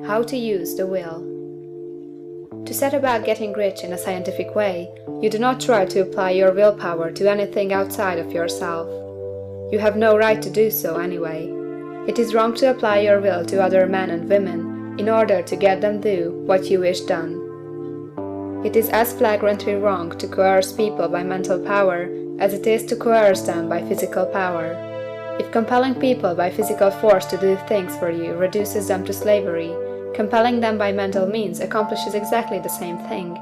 How to use the will. To set about getting rich in a scientific way, you do not try to apply your willpower to anything outside of yourself. You have no right to do so anyway. It is wrong to apply your will to other men and women in order to get them do what you wish done. It is as flagrantly wrong to coerce people by mental power as it is to coerce them by physical power. If compelling people by physical force to do things for you reduces them to slavery, compelling them by mental means accomplishes exactly the same thing.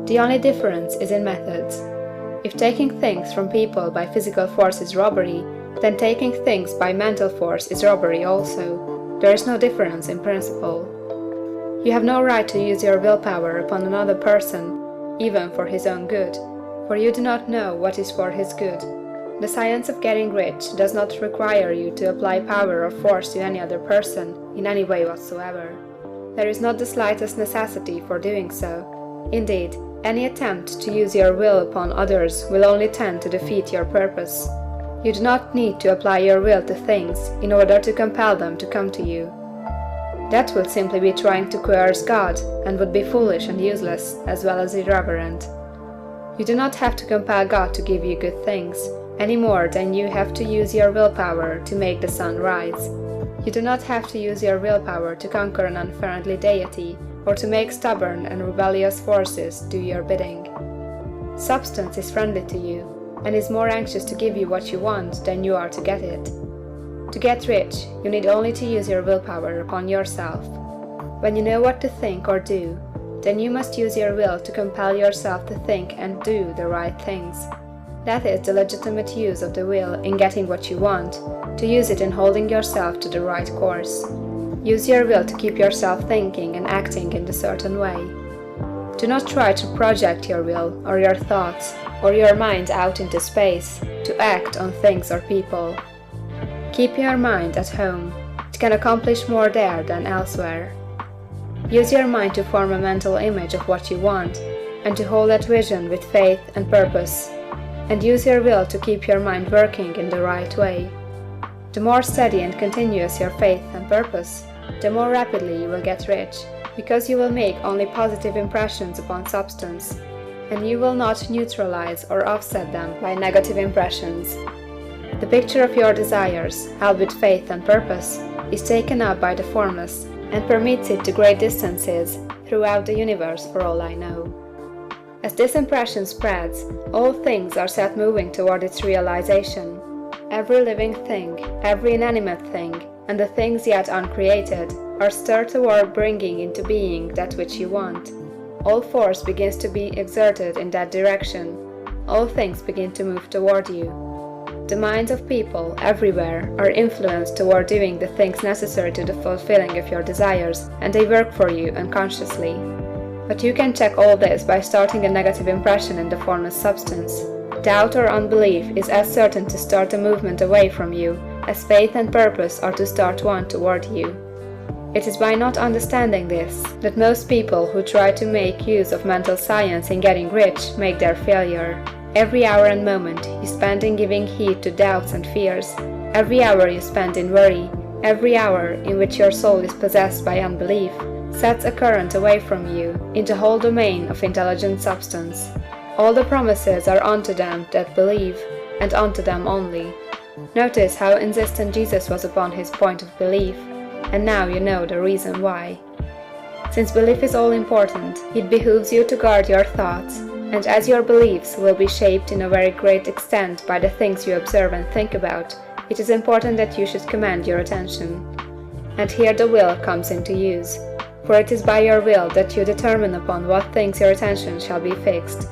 The only difference is in methods. If taking things from people by physical force is robbery, then taking things by mental force is robbery also. There is no difference in principle. You have no right to use your willpower upon another person, even for his own good, for you do not know what is for his good. The science of getting rich does not require you to apply power or force to any other person in any way whatsoever. There is not the slightest necessity for doing so. Indeed, any attempt to use your will upon others will only tend to defeat your purpose. You do not need to apply your will to things in order to compel them to come to you. That would simply be trying to coerce God and would be foolish and useless as well as irreverent. You do not have to compel God to give you good things, any more than you have to use your willpower to make the sun rise. You do not have to use your willpower to conquer an unfriendly deity or to make stubborn and rebellious forces do your bidding. Substance is friendly to you and is more anxious to give you what you want than you are to get it. To get rich, you need only to use your willpower upon yourself. When you know what to think or do, then you must use your will to compel yourself to think and do the right things. That is the legitimate use of the will in getting what you want, to use it in holding yourself to the right course. Use your will to keep yourself thinking and acting in a certain way. Do not try to project your will or your thoughts or your mind out into space to act on things or people. Keep your mind at home. It can accomplish more there than elsewhere. Use your mind to form a mental image of what you want and to hold that vision with faith and purpose. And use your will to keep your mind working in the right way. The more steady and continuous your faith and purpose, the more rapidly you will get rich, because you will make only positive impressions upon substance, and you will not neutralize or offset them by negative impressions. The picture of your desires, held with faith and purpose, is taken up by the formless, and permits it to great distances throughout the universe for all I know. As this impression spreads, all things are set moving toward its realization. Every living thing, every inanimate thing, and the things yet uncreated, are stirred toward bringing into being that which you want. All force begins to be exerted in that direction. All things begin to move toward you. The minds of people, everywhere, are influenced toward doing the things necessary to the fulfilling of your desires, and they work for you unconsciously. But you can check all this by starting a negative impression in the formless substance. Doubt or unbelief is as certain to start a movement away from you as faith and purpose are to start one toward you. It is by not understanding this that most people who try to make use of mental science in getting rich make their failure. Every hour and moment you spend in giving heed to doubts and fears, every hour you spend in worry, every hour in which your soul is possessed by unbelief, sets a current away from you in the whole domain of intelligent substance. All the promises are unto them that believe, and unto them only. Notice how insistent Jesus was upon his point of belief, and now you know the reason why. Since belief is all important, it behooves you to guard your thoughts, and as your beliefs will be shaped in a very great extent by the things you observe and think about, it is important that you should command your attention. And here the will comes into use. For it is by your will that you determine upon what things your attention shall be fixed.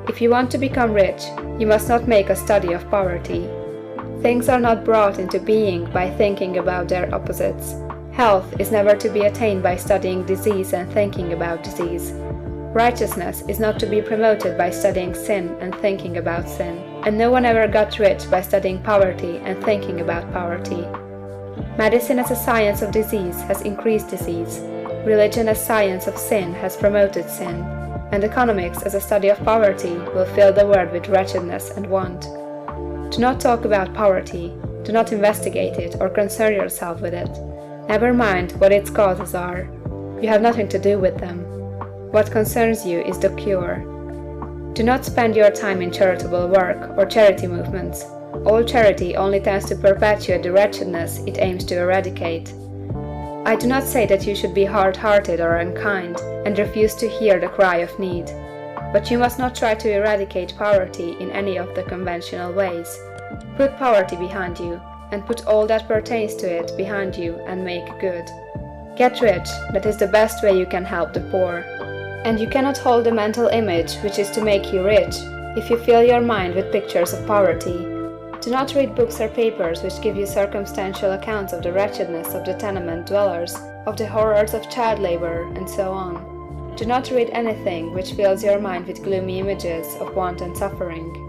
If you want to become rich, you must not make a study of poverty. Things are not brought into being by thinking about their opposites. Health is never to be attained by studying disease and thinking about disease. Righteousness is not to be promoted by studying sin and thinking about sin. And no one ever got rich by studying poverty and thinking about poverty. Medicine as a science of disease has increased disease. Religion as science of sin has promoted sin, and economics as a study of poverty will fill the world with wretchedness and want. Do not talk about poverty, do not investigate it or concern yourself with it. Never mind what its causes are. You have nothing to do with them. What concerns you is the cure. Do not spend your time in charitable work or charity movements. All charity only tends to perpetuate the wretchedness it aims to eradicate. I do not say that you should be hard-hearted or unkind and refuse to hear the cry of need. But you must not try to eradicate poverty in any of the conventional ways. Put poverty behind you, and put all that pertains to it behind you and make good. Get rich, that is the best way you can help the poor. And you cannot hold the mental image which is to make you rich if you fill your mind with pictures of poverty. Do not read books or papers which give you circumstantial accounts of the wretchedness of the tenement dwellers, of the horrors of child labor, and so on. Do not read anything which fills your mind with gloomy images of want and suffering.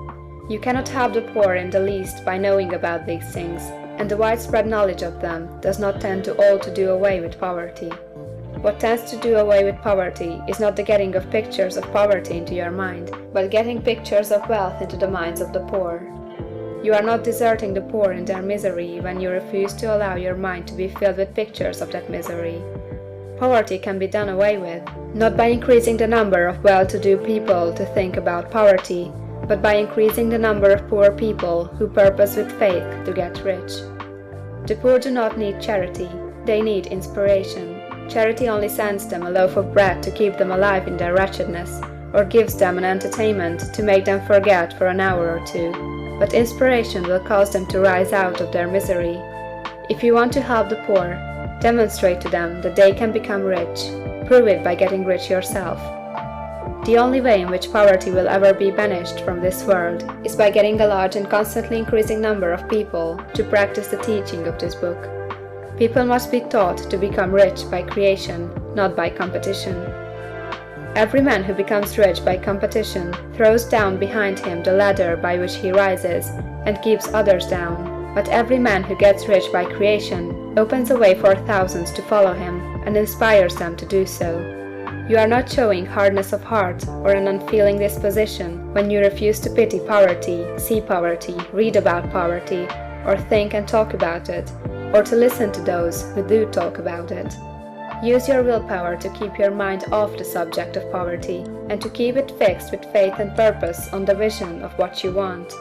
You cannot help the poor in the least by knowing about these things, and the widespread knowledge of them does not tend to do away with poverty. What tends to do away with poverty is not the getting of pictures of poverty into your mind, but getting pictures of wealth into the minds of the poor. You are not deserting the poor in their misery when you refuse to allow your mind to be filled with pictures of that misery. Poverty can be done away with, not by increasing the number of well-to-do people to think about poverty, but by increasing the number of poor people who purpose with faith to get rich. The poor do not need charity, they need inspiration. Charity only sends them a loaf of bread to keep them alive in their wretchedness, or gives them an entertainment to make them forget for an hour or two. But inspiration will cause them to rise out of their misery. If you want to help the poor, demonstrate to them that they can become rich. Prove it by getting rich yourself. The only way in which poverty will ever be banished from this world is by getting a large and constantly increasing number of people to practice the teaching of this book. People must be taught to become rich by creation, not by competition. Every man who becomes rich by competition throws down behind him the ladder by which he rises, and keeps others down. But every man who gets rich by creation opens a way for thousands to follow him, and inspires them to do so. You are not showing hardness of heart or an unfeeling disposition when you refuse to pity poverty, see poverty, read about poverty, or think and talk about it, or to listen to those who do talk about it. Use your willpower to keep your mind off the subject of poverty, and to keep it fixed with faith and purpose on the vision of what you want.